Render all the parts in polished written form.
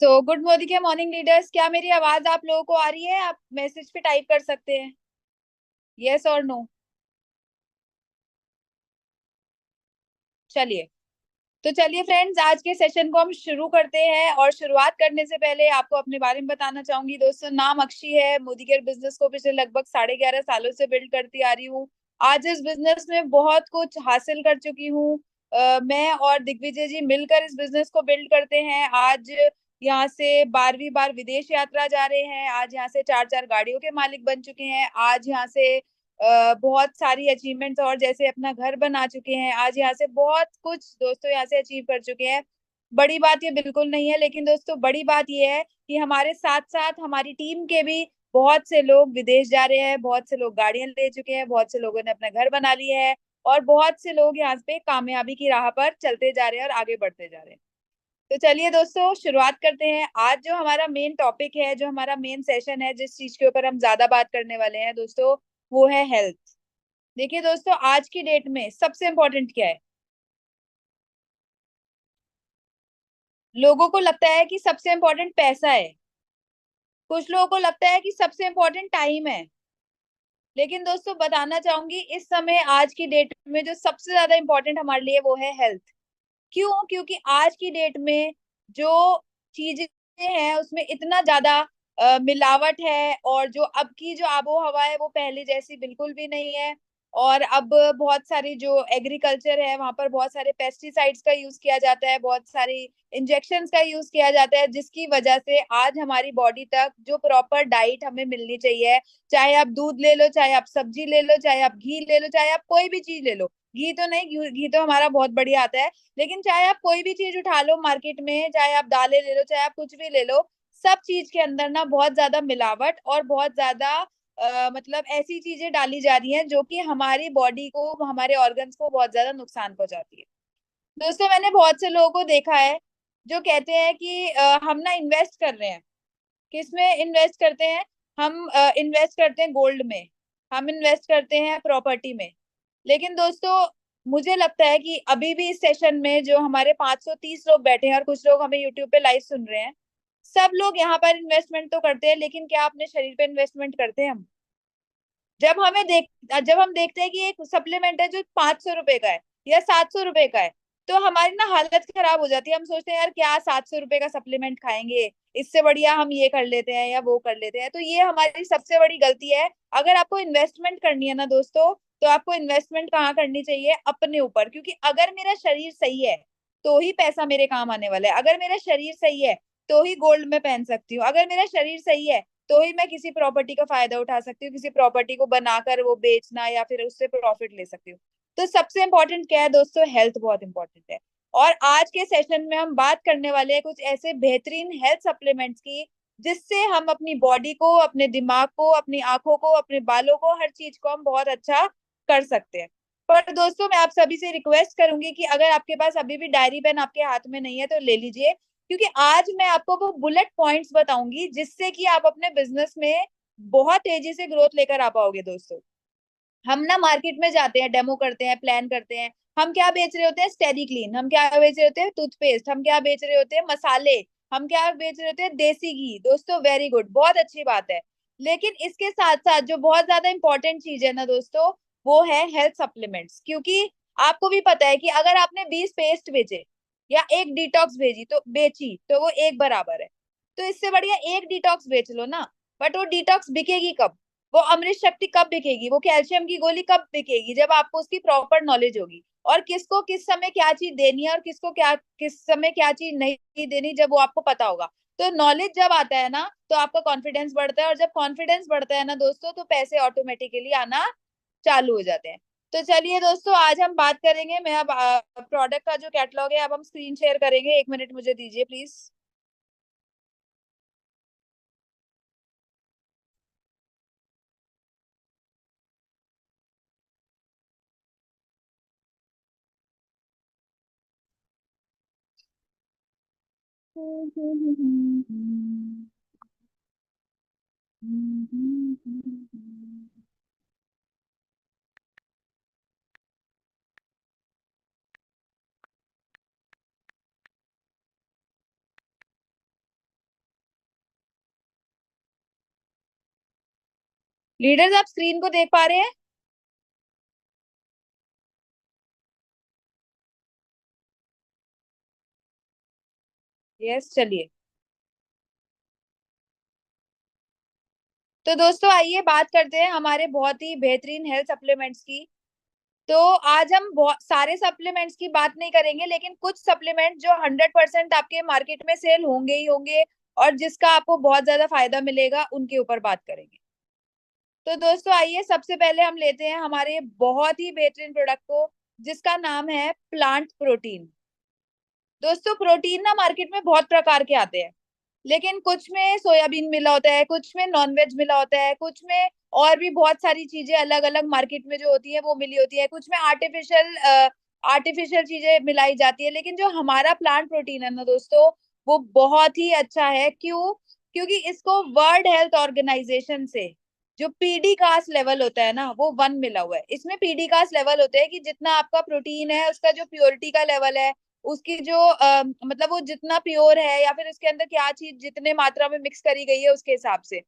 तो good morning है morning leaders. क्या मेरी आवाज आप लोगों को आ रही है? आप मैसेज पे टाइप कर सकते हैं, यस और नो। चलिए, तो चलिए फ्रेंड्स, आज के सेशन को हम शुरू करते हैं। और शुरुआत करने से पहले आपको अपने बारे में बताना चाहूंगी। दोस्तों, नाम अक्षी है। मोदी केयर बिजनेस को पिछले लगभग 11.5 सालों से बिल्ड करती आ रही हूँ। आज इस बिजनेस में बहुत कुछ हासिल कर चुकी हूँ। मैं और दिग्विजय जी मिलकर इस बिजनेस को बिल्ड करते हैं। आज यहाँ से 12वीं बार विदेश यात्रा जा रहे हैं। आज यहाँ से चार चार गाड़ियों के मालिक बन चुके हैं। आज यहाँ से बहुत सारी अचीवमेंट्स, और जैसे अपना घर बना चुके हैं। आज यहाँ से बहुत कुछ दोस्तों यहाँ से अचीव कर चुके हैं। बड़ी बात ये बिल्कुल नहीं है, लेकिन दोस्तों बड़ी बात ये है कि हमारे साथ साथ हमारी टीम के भी बहुत से लोग विदेश जा रहे हैं। बहुत से लोग गाड़ियां ले चुके हैं। बहुत से लोगों ने अपना घर बना लिया है। और बहुत से लोग यहाँ पे कामयाबी की राह पर चलते जा रहे हैं और आगे बढ़ते जा रहे हैं। तो चलिए दोस्तों, शुरुआत करते हैं। आज जो हमारा मेन टॉपिक है, जो हमारा मेन सेशन है, जिस चीज के ऊपर हम ज्यादा बात करने वाले हैं दोस्तों, वो है हेल्थ। देखिए दोस्तों, आज की डेट में सबसे इम्पोर्टेंट क्या है? लोगों को लगता है कि सबसे इम्पोर्टेंट पैसा है। कुछ लोगों को लगता है कि सबसे इम्पोर्टेंट टाइम है। लेकिन दोस्तों, बताना चाहूंगी, इस समय आज की डेट में जो सबसे ज्यादा इम्पोर्टेंट हमारे लिए वो है हेल्थ। क्यों? क्योंकि आज की डेट में जो चीजें हैं उसमें इतना ज्यादा मिलावट है। और जो अब की जो आबो हवा है वो पहले जैसी बिल्कुल भी नहीं है। और अब बहुत सारी जो एग्रीकल्चर है वहां पर बहुत सारे पेस्टिसाइड्स का यूज किया जाता है, बहुत सारी इंजेक्शंस का यूज किया जाता है, जिसकी वजह से आज हमारी बॉडी तक जो प्रॉपर डाइट हमें मिलनी चाहिए, चाहे आप दूध ले लो, चाहे आप सब्जी ले लो, चाहे आप घी ले लो, चाहे आप कोई भी चीज ले लो। घी तो नहीं, घी तो हमारा बहुत बढ़िया आता है। लेकिन चाहे आप कोई भी चीज उठा लो मार्केट में, चाहे आप दालें ले लो, चाहे आप कुछ भी ले लो, सब चीज के अंदर ना बहुत ज्यादा मिलावट और बहुत ज्यादा मतलब ऐसी चीजें डाली जा रही हैं जो कि हमारी बॉडी को, हमारे ऑर्गन्स को बहुत ज्यादा नुकसान पहुंचाती है। दोस्तों, मैंने बहुत से लोगों को देखा है जो कहते हैं कि हम ना इन्वेस्ट कर रहे हैं। किसमें इन्वेस्ट करते हैं? हम इन्वेस्ट करते हैं गोल्ड में, हम इन्वेस्ट करते हैं प्रॉपर्टी में। लेकिन दोस्तों, मुझे लगता है कि अभी भी इस सेशन में जो हमारे 530 लोग बैठे हैं और कुछ लोग हमें यूट्यूब पे लाइव सुन रहे हैं, सब लोग यहाँ पर इन्वेस्टमेंट तो करते हैं, लेकिन क्या अपने शरीर पे इन्वेस्टमेंट करते हैं हम? जब हम देखते हैं कि एक सप्लीमेंट है जो 500 रुपए का है या 700 रुपए का है, तो हमारी ना हालत खराब हो जाती है। हम सोचते हैं यार क्या 700 रुपए का सप्लीमेंट खाएंगे, इससे बढ़िया हम ये कर लेते हैं या वो कर लेते हैं। तो ये हमारी सबसे बड़ी गलती है। अगर आपको इन्वेस्टमेंट करनी है ना दोस्तों, तो आपको इन्वेस्टमेंट कहाँ करनी चाहिए? अपने ऊपर। क्योंकि अगर मेरा शरीर सही है तो ही पैसा मेरे काम आने वाला है। अगर मेरा शरीर सही है तो ही गोल्ड में पहन सकती हूँ। अगर मेरा शरीर सही है तो ही मैं किसी प्रॉपर्टी का फायदा उठा सकती हूँ, किसी प्रॉपर्टी को बनाकर वो बेचना या फिर उससे प्रॉफिट ले सकती हूँ। तो सबसे इंपॉर्टेंट क्या है दोस्तों? हेल्थ बहुत इंपॉर्टेंट है। और आज के सेशन में हम बात करने वाले हैं कुछ ऐसे बेहतरीन हेल्थ सप्लीमेंट्स की, जिससे हम अपनी बॉडी को, अपने दिमाग को, अपनी आंखों को, अपने बालों को, हर चीज को हम बहुत अच्छा कर सकते हैं। पर दोस्तों, मैं आप सभी से रिक्वेस्ट करूंगी कि अगर आपके पास अभी भी डायरी पेन आपके हाथ में नहीं है तो ले लीजिए। क्योंकि आज मैं आपको वो बुलेट पॉइंट्स बताऊंगी जिससे कि आप अपने बिजनेस में बहुत तेजी से ग्रोथ लेकर आ पाओगे दोस्तों। हम ना मार्केट में जाते हैं, डेमो करते हैं, प्लान करते हैं। हम क्या बेच रहे होते हैं? स्टेरी क्लीन। हम क्या बेच रहे होते हैं? टूथपेस्ट। हम क्या बेच रहे होते हैं? मसाले। हम क्या बेच रहे होते हैं? देसी घी। दोस्तों, वेरी गुड, बहुत अच्छी बात है। लेकिन इसके साथ साथ जो बहुत ज्यादा इंपॉर्टेंट चीज है ना दोस्तों, वो है हेल्थ सप्लीमेंट्स। क्योंकि आपको भी पता है कि अगर आपने 20 पेस्ट बेचे या एक डिटॉक्स भेजी तो बेची तो वो एक बराबर है। तो इससे बढ़िया एक डिटॉक्स बेच लो ना। बट वो डिटॉक्स बिकेगी कब? वो अमृत शक्ति कब बिकेगी? वो कैल्शियम की गोली कब बिकेगी? जब आपको उसकी प्रॉपर नॉलेज होगी, और किसको किस समय क्या चीज देनी है और किसको क्या किस समय क्या चीज नहीं देनी, जब वो आपको पता होगा। तो नॉलेज जब आता है ना तो आपका कॉन्फिडेंस बढ़ता है, और जब कॉन्फिडेंस बढ़ता है ना दोस्तों, तो पैसे ऑटोमेटिकली आना चालू हो जाते हैं। तो चलिए दोस्तों, आज हम बात करेंगे। मैं अब प्रोडक्ट का जो कैटलॉग है अब हम स्क्रीन शेयर करेंगे। 1 मिनट मुझे दीजिए प्लीज। लीडर्स आप स्क्रीन को देख पा रहे हैं? यस, चलिए। तो दोस्तों आइए बात करते हैं हमारे बहुत ही बेहतरीन हेल्थ सप्लीमेंट्स की। तो आज हम बहुत सारे सप्लीमेंट्स की बात नहीं करेंगे, लेकिन कुछ सप्लीमेंट जो 100% आपके मार्केट में सेल होंगे ही होंगे और जिसका आपको बहुत ज्यादा फायदा मिलेगा, उनके ऊपर बात करेंगे। तो दोस्तों आइए सबसे पहले हम लेते हैं हमारे बहुत ही बेहतरीन प्रोडक्ट को, जिसका नाम है प्लांट प्रोटीन। दोस्तों प्रोटीन ना मार्केट में बहुत प्रकार के आते हैं, लेकिन कुछ में सोयाबीन मिला होता है, कुछ में नॉनवेज मिला होता है, कुछ में और भी बहुत सारी चीजें अलग अलग मार्केट में जो होती है वो मिली होती है, कुछ में आर्टिफिशियल चीजें मिलाई जाती है। लेकिन जो हमारा प्लांट प्रोटीन है ना दोस्तों, वो बहुत ही अच्छा है। क्यों? क्योंकि इसको वर्ल्ड हेल्थ ऑर्गेनाइजेशन से जो पीडी कास लेवल होता है ना, वो 1 मिला हुआ है। इसमें पीडी कास लेवल होते हैं कि जितना आपका प्रोटीन है उसका जो प्योरिटी का लेवल है, उसकी जो मतलब वो जितना प्योर है या फिर उसके अंदर क्या चीज जितने मात्रा में मिक्स करी गई है उसके हिसाब से।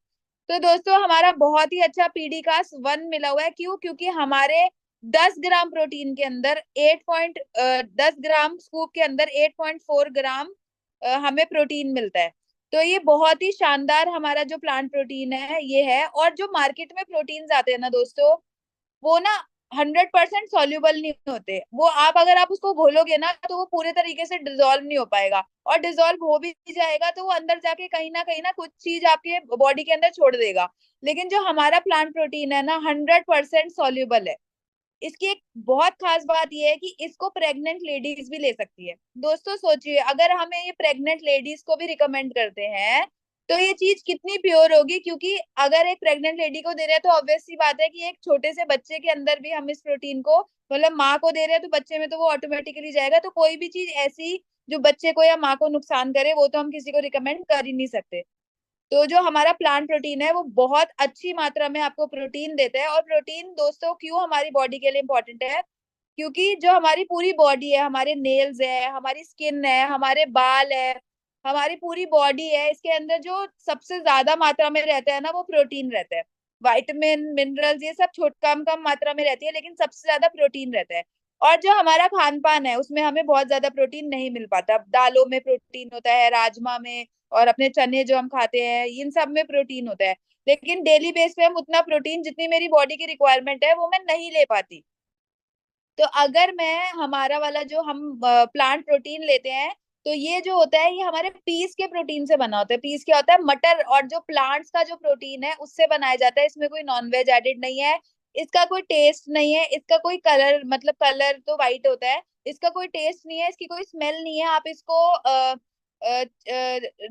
तो दोस्तों हमारा बहुत ही अच्छा पीडी का 1 मिला हुआ है। क्यों? क्योंकि हमारे 10 ग्राम प्रोटीन के अंदर 10 ग्राम स्कूप के अंदर 8.4 ग्राम हमें प्रोटीन मिलता है। तो ये बहुत ही शानदार हमारा जो प्लांट प्रोटीन है ये है। और जो मार्केट में प्रोटीन्स आते हैं ना दोस्तों, वो ना 100% सॉल्युबल नहीं होते। वो आप अगर आप उसको घोलोगे ना तो वो पूरे तरीके से डिजोल्व नहीं हो पाएगा, और डिजोल्व हो भी जाएगा तो वो अंदर जाके कहीं ना कुछ चीज आपके बॉडी के अंदर छोड़ देगा। लेकिन जो हमारा प्लांट प्रोटीन है ना, 100% सॉल्युबल है। इसकी एक बहुत खास बात यह है कि इसको प्रेग्नेंट लेडीज भी ले सकती है। दोस्तों सोचिए, अगर हमें ये प्रेग्नेंट लेडीज को भी रिकमेंड करते हैं तो ये चीज कितनी प्योर होगी। क्योंकि अगर एक प्रेग्नेंट लेडी को दे रहे हैं तो ऑब्वियस सी बात है कि एक छोटे से बच्चे के अंदर भी हम इस प्रोटीन को, मतलब माँ को दे रहे हैं तो बच्चे में तो वो ऑटोमेटिकली जाएगा। तो कोई भी चीज ऐसी जो बच्चे को या माँ को नुकसान करे, वो तो हम किसी को रिकमेंड कर ही नहीं सकते। तो जो हमारा प्लांट प्रोटीन है वो बहुत अच्छी मात्रा में आपको प्रोटीन देता है। और प्रोटीन दोस्तों क्यों हमारी बॉडी के लिए इम्पोर्टेंट है? क्योंकि जो हमारी पूरी बॉडी है, हमारे नेल्स है, हमारी स्किन है, हमारे बाल है, हमारी पूरी बॉडी है, इसके अंदर जो सबसे ज्यादा मात्रा में रहता है ना, वो प्रोटीन रहता है। विटामिन मिनरल्स ये सब छोट कम कम मात्रा में रहती है, लेकिन सबसे ज्यादा प्रोटीन रहता है। और जो हमारा खान पान है उसमें हमें बहुत ज्यादा प्रोटीन नहीं मिल पाता। दालों में प्रोटीन होता है, राजमा में, और अपने चने जो हम खाते हैं, इन सब में प्रोटीन होता है। लेकिन डेली बेस पे हम उतना प्रोटीन जितनी मेरी बॉडी की रिक्वायरमेंट है वो मैं नहीं ले पाती। तो अगर मैं हमारा वाला जो हम प्लांट प्रोटीन लेते हैं, तो ये जो होता है ये हमारे पीस के प्रोटीन से बना होता है। पीस क्या होता है? मटर। और जो प्लांट्स का जो प्रोटीन है उससे बनाया जाता है। इसमें कोई नॉन वेज एडिड नहीं है, इसका कोई टेस्ट नहीं है, इसका कोई कलर, मतलब कलर तो वाइट होता है, इसका कोई टेस्ट नहीं है, इसकी कोई स्मेल नहीं है। आप इसको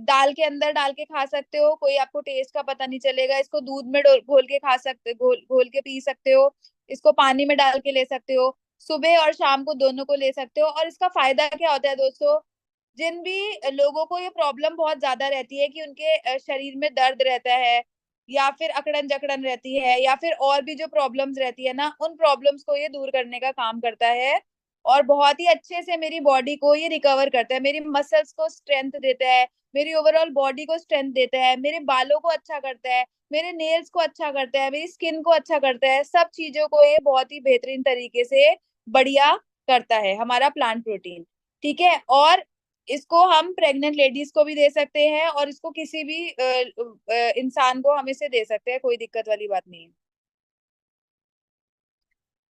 दाल के अंदर डाल के खा सकते हो, कोई आपको टेस्ट का पता नहीं चलेगा। इसको दूध में घोल के खा सकते, घोल के पी सकते हो। इसको पानी में डाल के ले सकते हो, सुबह और शाम को दोनों को ले सकते हो। और इसका फायदा क्या होता है दोस्तों? जिन भी लोगों को ये प्रॉब्लम बहुत ज्यादा रहती है कि उनके शरीर में दर्द रहता है, या फिर अकड़न जकड़न रहती है, या फिर और भी जो प्रॉब्लम्स रहती है ना, उन प्रॉब्लम्स को ये दूर करने का काम करता है। और बहुत ही अच्छे से मेरी बॉडी को ये रिकवर करता है, मेरी मसल्स को स्ट्रेंथ देता है, मेरी ओवरऑल बॉडी को स्ट्रेंथ देता है, मेरे बालों को अच्छा करता है, मेरे नेल्स को अच्छा करता है, मेरी स्किन को अच्छा करता है। सब चीजों को ये बहुत ही बेहतरीन तरीके से बढ़िया करता है हमारा प्लांट प्रोटीन। ठीक है। और इसको हम प्रेग्नेंट लेडीज को भी दे सकते हैं, और इसको किसी भी इंसान को हम इसे दे सकते हैं, कोई दिक्कत वाली बात नहीं है।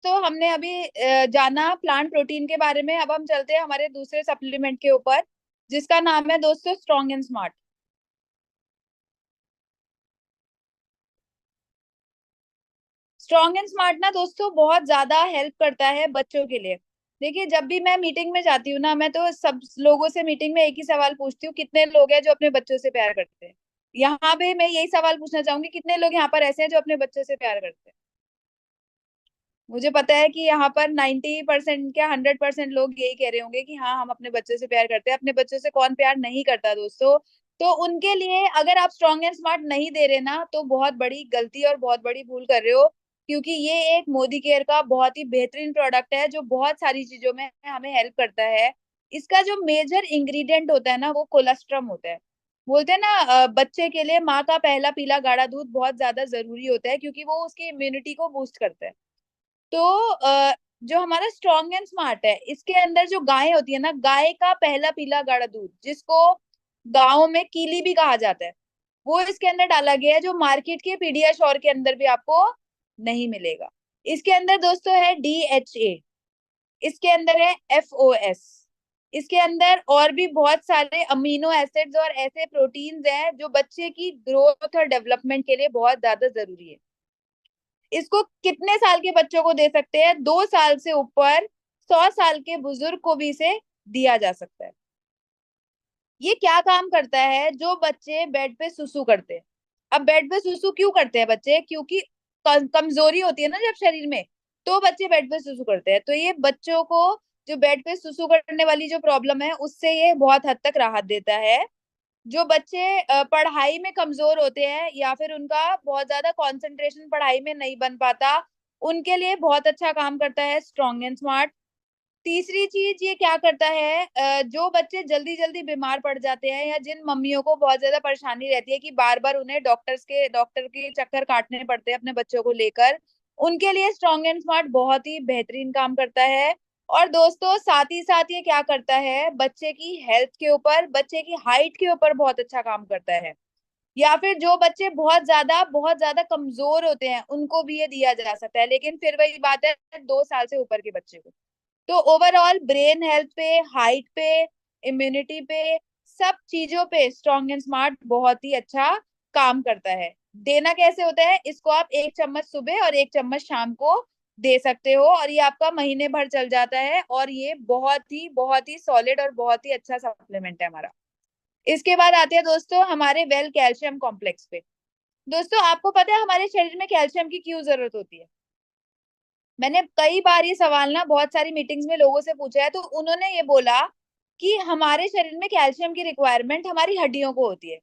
तो हमने अभी जाना प्लांट प्रोटीन के बारे में। अब हम चलते हैं हमारे दूसरे सप्लीमेंट के ऊपर, जिसका नाम है दोस्तों strong and smart. Strong and smart ना दोस्तों बहुत ज्यादा हेल्प करता है बच्चों के लिए। देखिए, जब भी मैं मीटिंग में जाती हूँ ना, मैं तो सब लोगों से मीटिंग में एक ही सवाल पूछती हूँ, कितने लोग हैं जो अपने बच्चों से प्यार करते हैं? यहाँ पे मैं यही सवाल पूछना चाहूंगी, कितने लोग यहाँ पर ऐसे हैं जो अपने बच्चों से प्यार करते हैं? मुझे पता है कि यहाँ पर 90% क्या 100% लोग यही कह रहे होंगे कि हाँ, हम अपने बच्चों से प्यार करते हैं। अपने बच्चों से कौन प्यार नहीं करता दोस्तों? तो उनके लिए अगर आप स्ट्रॉन्ग एंड स्मार्ट नहीं दे रहे ना, तो बहुत बड़ी गलती और बहुत बड़ी भूल कर रहे हो। क्योंकि ये एक मोदी केयर का बहुत ही बेहतरीन प्रोडक्ट है, जो बहुत सारी चीजों में हमें हेल्प करता है। इसका जो मेजर इंग्रेडिएंट होता है ना, वो कोलेस्ट्रम होता है। बोलते हैं ना बच्चे के लिए माँ का पहला पीला गाढ़ा दूध बहुत ज्यादा जरूरी होता है, क्योंकि वो उसकी इम्यूनिटी को बूस्ट करता है। तो जो हमारा स्ट्रॉन्ग एंड स्मार्ट है, इसके अंदर जो गाय होती है ना, गाय का पहला पीला गाढ़ा दूध, जिसको गाँव में कीली भी कहा जाता है, वो इसके अंदर डाला गया है, जो मार्केट के पीडियाश्योर के अंदर भी आपको नहीं मिलेगा। इसके अंदर दोस्तों है DHA, इसके अंदर है FOS, इसके अंदर और भी बहुत सारे अमीनो एसिड्स और ऐसे प्रोटीन्स हैं जो बच्चे की ग्रोथ और डेवलपमेंट के लिए बहुत ज्यादा जरूरी है। इसको कितने साल के बच्चों को दे सकते हैं? 2 साल से ऊपर 100 साल के बुजुर्ग को भी इसे दिया जा सकता है। ये क्या काम करता है? जो बच्चे बेड पे सुसु करते हैं, अब बेड पे सुसु क्यों करते हैं बच्चे? क्योंकि कमजोरी होती है ना जब शरीर में, तो बच्चे बेड पे सुसु करते हैं। तो ये बच्चों को जो बेड पे सुसु करने वाली जो प्रॉब्लम है, उससे ये बहुत हद तक राहत देता है। जो बच्चे पढ़ाई में कमजोर होते हैं, या फिर उनका बहुत ज्यादा कंसंट्रेशन पढ़ाई में नहीं बन पाता, उनके लिए बहुत अच्छा काम करता है स्ट्रॉन्ग एंड स्मार्ट। तीसरी चीज ये क्या करता है, जो बच्चे जल्दी जल्दी बीमार पड़ जाते हैं, या जिन मम्मियों को बहुत ज्यादा परेशानी रहती है कि बार बार उन्हें डॉक्टर के चक्कर काटने पड़ते हैं अपने बच्चों को लेकर, उनके लिए स्ट्रॉन्ग एंड स्मार्ट बहुत ही बेहतरीन काम करता है। और दोस्तों साथ ही साथ ये क्या करता है, बच्चे की हेल्थ के ऊपर, बच्चे की हाइट के ऊपर बहुत अच्छा काम करता है। या फिर जो बच्चे बहुत ज्यादा कमजोर होते हैं, उनको भी ये दिया जा सकता है, लेकिन फिर वही बात है, 2 साल से ऊपर के बच्चे को। तो ओवरऑल ब्रेन हेल्थ पे, हाइट पे, इम्यूनिटी पे, सब चीजों पे स्ट्रॉन्ग एंड स्मार्ट बहुत ही अच्छा काम करता है। देना कैसे होता है? इसको आप 1 चम्मच सुबह और 1 चम्मच शाम को दे सकते हो, और ये आपका महीने भर चल जाता है, और ये बहुत ही सॉलिड और बहुत ही अच्छा सप्लीमेंट है हमारा। इसके बाद आते हैं दोस्तों हमारे वेल कैल्शियम कॉम्प्लेक्स पे। दोस्तों आपको पता है हमारे शरीर में कैल्शियम की क्यों जरूरत होती है? मैंने कई बार ये सवाल ना बहुत सारी मीटिंग्स में लोगों से पूछा है, तो उन्होंने ये बोला कि हमारे शरीर में कैल्शियम की रिक्वायरमेंट हमारी हड्डियों को होती है।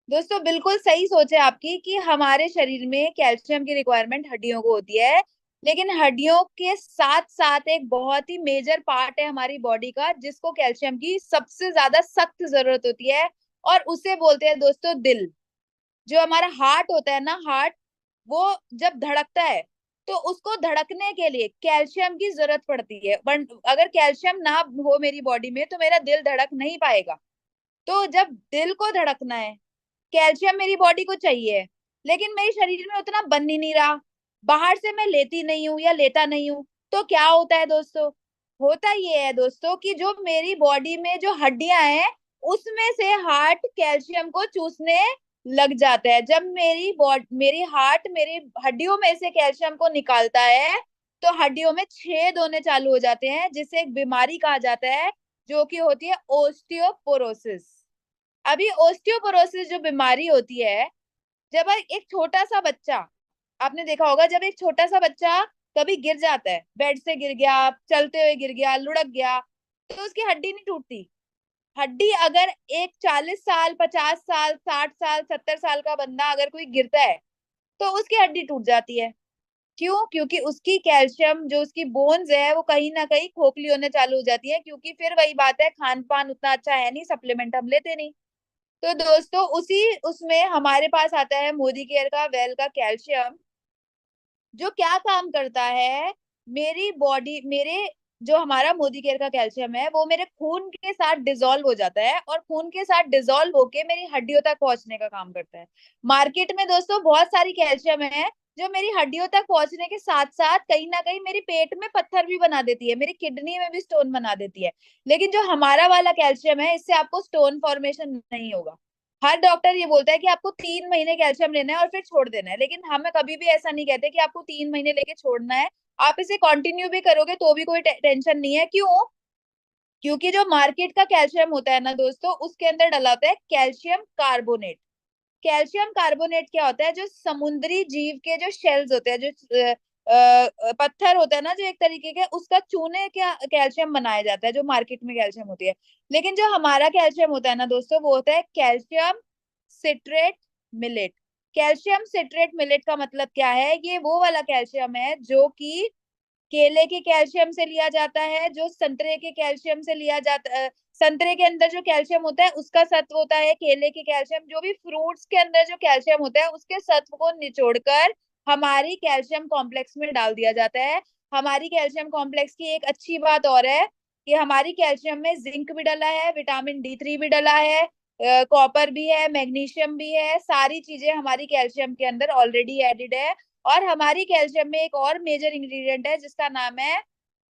दोस्तों बिल्कुल सही सोच है आपकी कि हमारे शरीर में कैल्शियम की रिक्वायरमेंट हड्डियों को होती है, लेकिन हड्डियों के साथ साथ एक बहुत ही मेजर पार्ट है हमारी बॉडी का, जिसको कैल्शियम की सबसे ज्यादा सख्त जरूरत होती है, और उसे बोलते हैं दोस्तों दिल। जो हमारा हार्ट होता है ना, हार्ट, वो जब धड़कता है, तो उसको धड़कने के लिए कैल्शियम की जरूरत पड़ती है। बट अगर कैल्शियम ना हो मेरी बॉडी में, तो मेरा दिल धड़क नहीं पाएगा। तो जब दिल को धड़कना है, कैल्शियम मेरी बॉडी को चाहिए, लेकिन मेरे शरीर में उतना बन ही नहीं रहा, बाहर से मैं लेती नहीं हूँ या लेता नहीं हूँ। तो क्या होता है दोस्तों? होता ये है दोस्तों कि जो मेरी बॉडी में जो हड्डियां हैं, उसमें से हार्ट कैल्शियम को चूसने लग जाता है। जब मेरी हार्ट मेरी हड्डियों में से कैल्शियम को निकालता है, तो हड्डियों में छेद होने चालू हो जाते हैं, जिसे एक बीमारी कहा जाता है, जो कि होती है ओस्टियोपोरोसिस। अभी ओस्टियोपोरोसिस जो बीमारी होती है, जब एक छोटा सा बच्चा, आपने देखा होगा, जब एक छोटा सा बच्चा कभी गिर जाता है, बेड से गिर गया, चलते हुए गिर गया, लुढ़क गया, तो उसकी हड्डी नहीं टूटती। हड्डी अगर एक 40 साल, 50 साल, 60 साल, 70 साल का बंदा अगर कोई गिरता है, तो उसकी हड्डी टूट जाती है। क्यों? क्योंकि उसकी कैल्शियम, जो उसकी बोन्स है, वो कहीं ना कहीं खोखली होने चालू हो जाती है, क्योंकि फिर वही बात है, खान पान उतना अच्छा है नहीं, सप्लीमेंट हम लेते नहीं। तो दोस्तों उसी उसमें हमारे पास आता है मोदी केयर का वेल का कैल्शियम, जो क्या काम करता है, मेरी बॉडी मेरे जो हमारा मोदी केयर का कैल्शियम है, वो मेरे खून के साथ डिजोल्व हो जाता है, और खून के साथ डिजोल्व होके मेरी हड्डियों तक पहुंचने का काम करता है। मार्केट में दोस्तों बहुत सारी कैल्शियम है, जो मेरी हड्डियों तक पहुंचने के साथ साथ कहीं ना कहीं मेरे पेट में पत्थर भी बना देती है, मेरी किडनी में भी स्टोन बना देती है। लेकिन जो हमारा वाला कैल्शियम है, इससे आपको स्टोन फॉर्मेशन नहीं होगा। हर डॉक्टर ये बोलता है कि आपको 3 महीने कैल्शियम लेना है और फिर छोड़ देना है, लेकिन हमें कभी भी ऐसा नहीं कहते कि आपको 3 महीने लेके छोड़ना है। आप इसे कंटिन्यू भी करोगे तो भी कोई टेंशन नहीं है। क्यों? क्योंकि जो मार्केट का कैल्शियम होता है ना दोस्तों, उसके अंदर डला होता है कैल्शियम कार्बोनेट। कैल्शियम कार्बोनेट क्या होता है? जो समुद्री जीव के जो शेल्स होते हैं, जो पत्थर होता है ना, जो एक तरीके के, उसका चूने क्या कैल्शियम बनाया जाता है, जो मार्केट में कैल्शियम होती है। लेकिन जो हमारा कैल्शियम होता है ना दोस्तों, वो होता है calcium citrate millet. Calcium citrate millet का मतलब क्या है? ये वो वाला कैल्शियम है जो कि केले के कैल्शियम से लिया जाता है, जो संतरे के कैल्शियम से लिया जाता है। संतरे के अंदर जो कैल्शियम होता है उसका सत्व होता है केले के कैल्शियम। जो भी फ्रूट्स के अंदर जो कैल्शियम होता है उसके सत्व को निचोड़कर हमारी कैल्शियम कॉम्प्लेक्स में डाल दिया जाता है। हमारी कैल्शियम कॉम्प्लेक्स की एक अच्छी बात और है कि हमारी कैल्शियम में जिंक भी डला है, विटामिन D3 भी डला है, कॉपर भी है, मैग्नीशियम भी है। सारी चीजें हमारी कैल्शियम के अंदर ऑलरेडी एडिड है। और हमारी कैल्शियम में एक और मेजर इंग्रेडिएंट है जिसका नाम है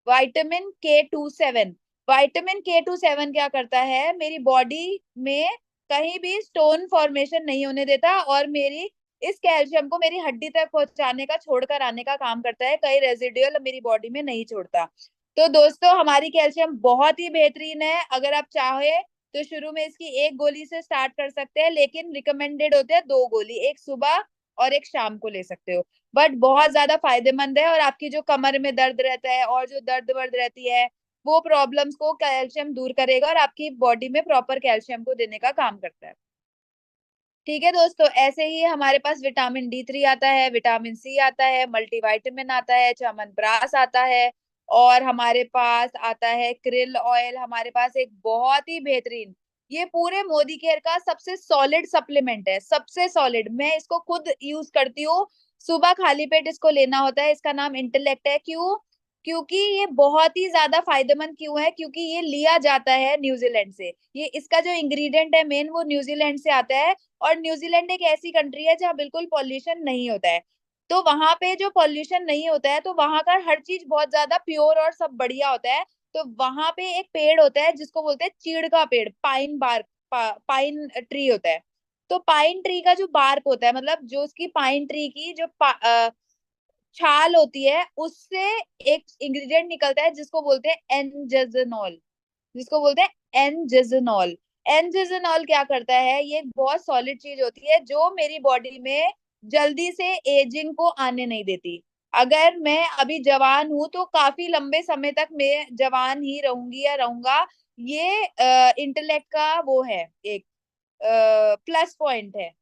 Vitamin K27। Vitamin K27 क्या करता है, मेरी बॉडी में कहीं भी स्टोन फॉर्मेशन नहीं होने देता और मेरी इस कैल्शियम को मेरी हड्डी तक पहुंचाने का, छोड़कर आने का काम करता है, कई रेजिडुअल मेरी बॉडी में नहीं छोड़ता। तो दोस्तों हमारी कैल्शियम बहुत ही बेहतरीन है। अगर आप चाहे तो शुरू में इसकी एक गोली से स्टार्ट कर सकते हैं, लेकिन रिकमेंडेड होते हैं 2 गोली, एक सुबह और एक शाम को ले सकते हो। बट बहुत ज्यादा फायदेमंद है और आपकी जो कमर में दर्द रहता है और जो दर्द वर्द रहती है वो प्रॉब्लम्स को कैल्शियम दूर करेगा और आपकी बॉडी में प्रॉपर कैल्शियम को देने का काम करता है। ठीक है दोस्तों, ऐसे ही हमारे पास विटामिन D3 आता है, विटामिन C आता है, मल्टीविटामिन आता है, च्यवनप्राश आता है, और हमारे पास आता है krill ऑयल। हमारे पास एक बहुत ही बेहतरीन, ये पूरे मोदी केयर का सबसे सॉलिड सप्लीमेंट है, सबसे सॉलिड। मैं इसको खुद यूज करती हूँ, सुबह खाली पेट इसको लेना होता है। इसका नाम इंटेलेक्ट है। क्यों? क्योंकि ये बहुत ही ज्यादा फायदेमंद क्यों है, क्योंकि ये लिया जाता है न्यूजीलैंड से। ये इसका जो इंग्रेडिएंट है मेन वो न्यूजीलैंड से आता है। और न्यूजीलैंड एक ऐसी कंट्री है जहाँ बिल्कुल पॉल्यूशन नहीं होता है। तो वहां पे जो पॉल्यूशन नहीं होता है तो वहां का हर चीज बहुत ज्यादा प्योर और सब बढ़िया होता है। तो वहां पे एक पेड़ होता है जिसको बोलते हैं चीड़ का पेड़, पाइन ट्री होता है। तो पाइन ट्री का जो बार्क होता है, मतलब जो उसकी पाइन ट्री की जो छाल होती है, उससे एक इंग्रेडिएंट निकलता है जिसको बोलते हैं एनजेजनॉल। जिसको बोलते हैं एनजेजनॉल। एनजेजनॉल क्या करता है, ये एक बहुत सॉलिड चीज होती है जो मेरी बॉडी में जल्दी से एजिंग को आने नहीं देती। अगर मैं अभी जवान हूं तो काफी लंबे समय तक मैं जवान ही रहूंगी या रहूंगा। ये इंटेलेक्ट का वो है, एक प्लस पॉइंट है।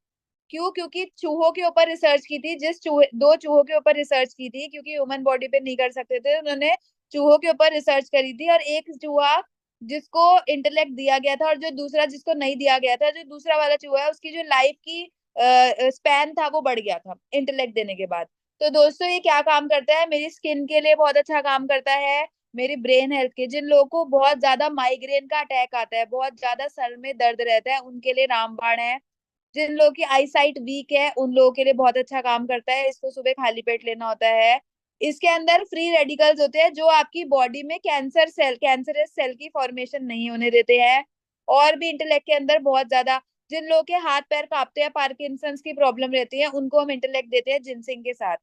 क्यों? क्योंकि चूहों के ऊपर रिसर्च की थी, जिस चूहे, 2 चूहों के ऊपर रिसर्च की थी, क्योंकि ह्यूमन बॉडी पे नहीं कर सकते थे, उन्होंने चूहों के ऊपर रिसर्च करी थी। और एक चूहा जिसको इंटेलेक्ट दिया गया था और जो दूसरा जिसको नहीं दिया गया था, जो दूसरा वाला चूहा है उसकी जो लाइफ की स्पैन था वो बढ़ गया था इंटेलेक्ट देने के बाद। तो दोस्तों ये क्या काम करता है, मेरी स्किन के लिए बहुत अच्छा काम करता है, मेरी ब्रेन हेल्थ के, जिन लोगों को बहुत ज्यादा माइग्रेन का अटैक आता है, बहुत ज्यादा सर में दर्द रहता है, उनके लिए रामबाण है। जिन लोगों की आई साइट वीक है उन लोगों के लिए बहुत अच्छा काम करता है। इसको सुबह खाली पेट लेना होता है। इसके अंदर फ्री रेडिकल्स होते हैं जो आपकी बॉडी में कैंसरस सेल की फॉर्मेशन नहीं होने देते हैं। और भी इंटेलेक्ट के अंदर बहुत ज्यादा, जिन लोगों के हाथ पैर कांपते हैं, पार्किंसंस की प्रॉब्लम रहती है, उनको हम इंटेलेक्ट देते हैं जिंसिंग के साथ।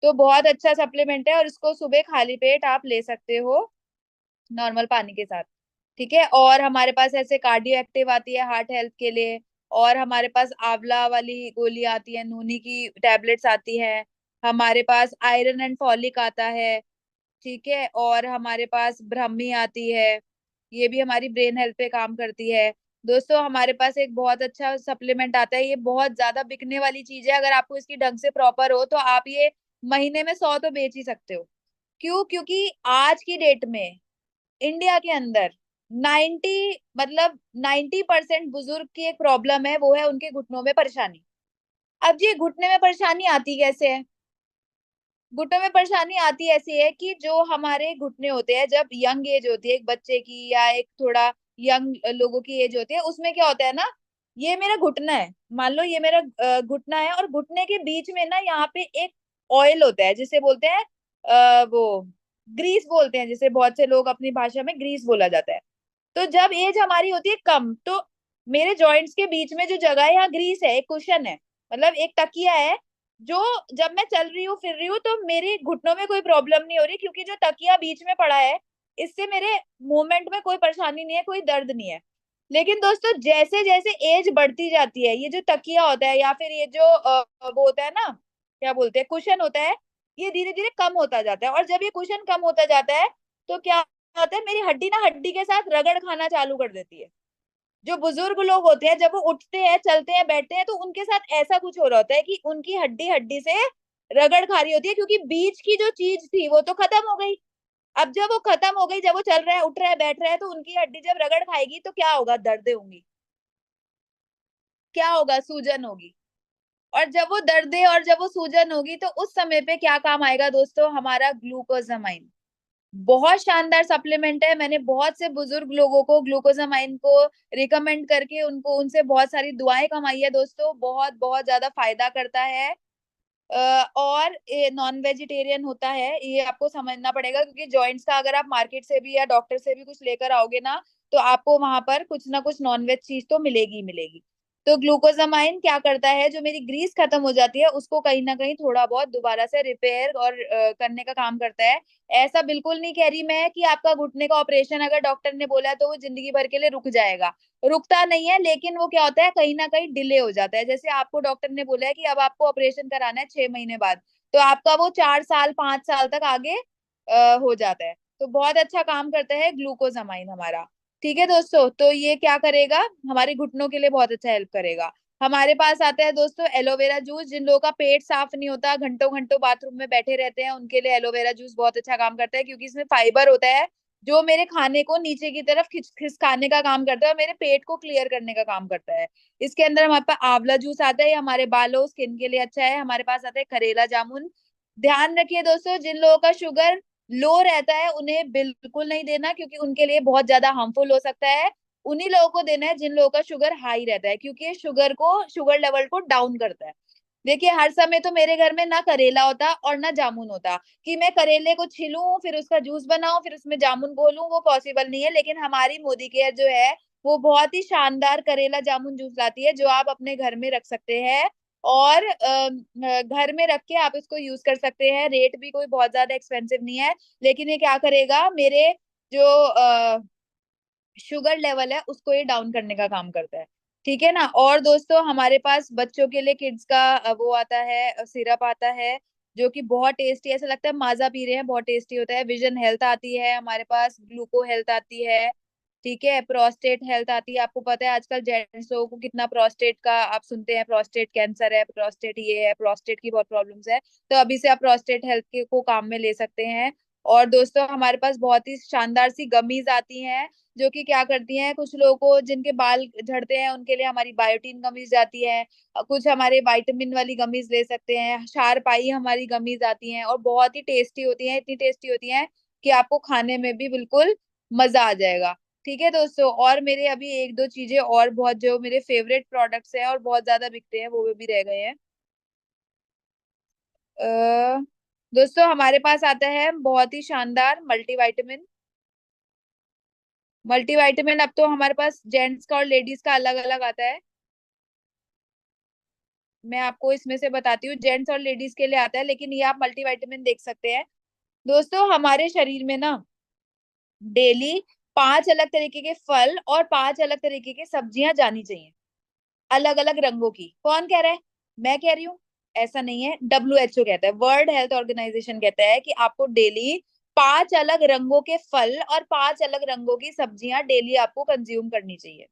तो बहुत अच्छा सप्लीमेंट है और इसको सुबह खाली पेट आप ले सकते हो नॉर्मल पानी के साथ। ठीक है, और हमारे पास ऐसे कार्डियो एक्टिव आती है हार्ट हेल्थ के लिए। और हमारे पास आंवला वाली गोली आती है, नूनी की टैबलेट्स आती है। हमारे पास आयरन एंड फॉलिक आता है। ठीक है, और हमारे पास ब्राह्मी आती है, ये भी हमारी ब्रेन हेल्थ पे काम करती है। दोस्तों हमारे पास एक बहुत अच्छा सप्लीमेंट आता है, ये बहुत ज्यादा बिकने वाली चीज है। अगर आपको इसकी ढंग से प्रॉपर हो तो आप ये महीने में 100 तो बेच ही सकते हो। क्यों? क्योंकि आज की डेट में इंडिया के अंदर 90% बुजुर्ग की एक प्रॉब्लम है, वो है उनके घुटनों में परेशानी। अब ये घुटने में परेशानी आती कैसे है? घुटनों में परेशानी आती ऐसी है कि जो हमारे घुटने होते हैं, जब यंग एज होती है एक बच्चे की या एक थोड़ा यंग लोगों की एज होती है, उसमें क्या होता है ना, ये मेरा घुटना है, मान लो ये मेरा घुटना है, और घुटने के बीच में ना यहाँ पे एक ऑयल होता है जिसे बोलते हैं वो ग्रीस बोलते हैं, जिसे बहुत से लोग अपनी भाषा में ग्रीस बोला जाता है। तो जब एज हमारी होती है कम, तो मेरे जॉइंट्स के बीच में जो जगह है यहाँ ग्रीस है, एक कुशन है, मतलब एक तकिया है, जो जब मैं चल रही हूँ फिर रही हूँ तो मेरे घुटनों में कोई प्रॉब्लम नहीं हो रही, क्योंकि जो तकिया बीच में पड़ा है इससे मेरे मूवमेंट में कोई परेशानी नहीं है, कोई दर्द नहीं है। लेकिन दोस्तों जैसे जैसे एज बढ़ती जाती है, ये जो तकिया होता है या फिर ये जो वो होता है ना, क्या बोलते हैं, कुशन होता है, ये धीरे धीरे कम होता जाता है। और जब ये कुशन कम होता जाता है तो क्या होता है, मेरी हड्डी ना हड्डी के साथ रगड़ खाना चालू कर देती है। जो बुजुर्ग लोग होते हैं जब वो उठते हैं, चलते हैं, बैठते हैं, तो उनके साथ ऐसा कुछ हो रहा होता है कि उनकी हड्डी हड्डी से रगड़ खा रही होती है, क्योंकि बीच की जो चीज थी वो तो खत्म हो गई। अब जब वो खत्म हो गई, जब वो चल रहा है, उठ रहा है, बैठ रहा है, तो उनकी हड्डी जब रगड़ खाएगी तो क्या होगा? दर्द होंगी। क्या होगा? सूजन होगी। और जब वो दर्द और जब वो सूजन होगी, तो उस समय पे क्या काम आएगा दोस्तों? हमारा ग्लूकोजामाइन। बहुत शानदार सप्लीमेंट है। मैंने बहुत से बुजुर्ग लोगों को ग्लूकोजामाइन को रिकमेंड करके उनको उनसे बहुत सारी दुआएं कमाई है दोस्तों। बहुत बहुत ज्यादा फायदा करता है। और ये नॉन वेजिटेरियन होता है, ये आपको समझना पड़ेगा, क्योंकि जॉइंट्स का अगर आप मार्केट से भी या डॉक्टर से भी कुछ लेकर आओगे ना, तो आपको वहां पर कुछ ना कुछ नॉन वेज चीज तो मिलेगी ही मिलेगी। तो ग्लूकोजामाइन क्या करता है? जो मेरी ग्रीस खत्म हो जाती है उसको कहीं ना कहीं थोड़ा बहुत दोबारा से रिपेयर और करने का काम करता है। ऐसा बिल्कुल नहीं कह रही मैं कि आपका घुटने का ऑपरेशन अगर डॉक्टर ने बोला है तो वो जिंदगी भर के लिए रुक जाएगा। रुकता नहीं है, लेकिन वो क्या होता है, कहीं ना कहीं डिले हो जाता है। जैसे आपको डॉक्टर ने बोला है कि अब आपको ऑपरेशन कराना है 6 महीने बाद, तो आपका वो 4 साल 5 साल तक आगे हो जाता है। तो बहुत अच्छा काम करता है ग्लूकोजामाइन हमारा। ठीक है दोस्तों, तो ये क्या करेगा? हमारे घुटनों के लिए बहुत अच्छा हेल्प करेगा। हमारे पास आता है दोस्तों एलोवेरा जूस। जिन लोगों का पेट साफ नहीं होता, घंटों घंटों बाथरूम में बैठे रहते हैं, उनके लिए एलोवेरा जूस बहुत अच्छा काम करता है, क्योंकि इसमें फाइबर होता है जो मेरे खाने को नीचे की तरफ खिसकाने का काम करता है और मेरे पेट को क्लियर करने का काम करता है। इसके अंदर हमारे पास आंवला जूस आता है, ये हमारे बालों स्किन के लिए अच्छा है। हमारे पास आता है करेला जामुन। ध्यान रखिए दोस्तों, जिन लोगों का शुगर लो रहता है उन्हें बिल्कुल नहीं देना, क्योंकि उनके लिए बहुत ज्यादा हार्मफुल हो सकता है। उन्हीं लोगों को देना है जिन लोगों का शुगर हाई रहता है, क्योंकि ये शुगर लेवल को डाउन करता है। देखिए, हर समय तो मेरे घर में ना करेला होता और ना जामुन होता कि मैं करेले को छीलूं फिर उसका जूस बनाऊं फिर उसमें जामुन घोलूं, वो पॉसिबल नहीं है। लेकिन हमारी मोदी केयर जो है वो बहुत ही शानदार करेला जामुन जूस लाती है, जो आप अपने घर में रख सकते हैं। और घर में रख के आप इसको यूज कर सकते हैं। रेट भी कोई बहुत ज्यादा एक्सपेंसिव नहीं है। लेकिन ये क्या करेगा, मेरे जो शुगर लेवल है उसको ये डाउन करने का काम करता है। ठीक है ना? और दोस्तों, हमारे पास बच्चों के लिए किड्स का वो आता है, सिरप आता है, जो कि बहुत टेस्टी, ऐसा लगता है माजा पी रहे हैं, बहुत टेस्टी होता है। विजन हेल्थ आती है हमारे पास, ग्लूको हेल्थ आती है। ठीक है, प्रोस्टेट हेल्थ आती है। आपको पता है आजकल जेंट्स लोगों को कितना प्रोस्टेट का आप सुनते हैं, प्रोस्टेट कैंसर है, प्रोस्टेट ये है, प्रोस्टेट की बहुत प्रॉब्लम्स है। तो अभी से आप प्रोस्टेट हेल्थ के को काम में ले सकते हैं। और दोस्तों, हमारे पास बहुत ही शानदार सी गमीज आती हैं, जो कि क्या करती हैं, कुछ लोगों को जिनके बाल झड़ते हैं उनके लिए हमारी बायोटीन गमीज जाती है। कुछ हमारे विटामिन वाली गमीज ले सकते हैं। शारपाई हमारी गमीज आती हैं और बहुत ही टेस्टी होती हैं, इतनी टेस्टी होती हैं कि आपको खाने में भी बिल्कुल मजा आ जाएगा। ठीक है दोस्तों, और मेरे अभी एक दो चीजें और बहुत जो मेरे फेवरेट प्रोडक्ट्स हैं और बहुत ज्यादा बिकते हैं, वो भी रह गए हैं। अः दोस्तों, हमारे पास आता है बहुत ही शानदार मल्टीविटामिन। मल्टीविटामिन अब तो हमारे पास जेंट्स का और लेडीज का अलग अलग आता है। मैं आपको इसमें से बताती हूँ, जेंट्स और लेडीज के लिए आता है, लेकिन ये आप मल्टीविटामिन देख सकते हैं। दोस्तों, हमारे शरीर में ना डेली 5 अलग तरीके के फल और 5 अलग तरीके की सब्जियां जानी चाहिए, अलग अलग रंगों की। कौन कह रहा है? मैं कह रही हूँ? ऐसा नहीं है, WHO कहता है, वर्ल्ड हेल्थ ऑर्गेनाइजेशन कहता है कि आपको डेली 5 अलग रंगों के फल और 5 अलग रंगों की सब्जियां डेली आपको कंज्यूम करनी चाहिए।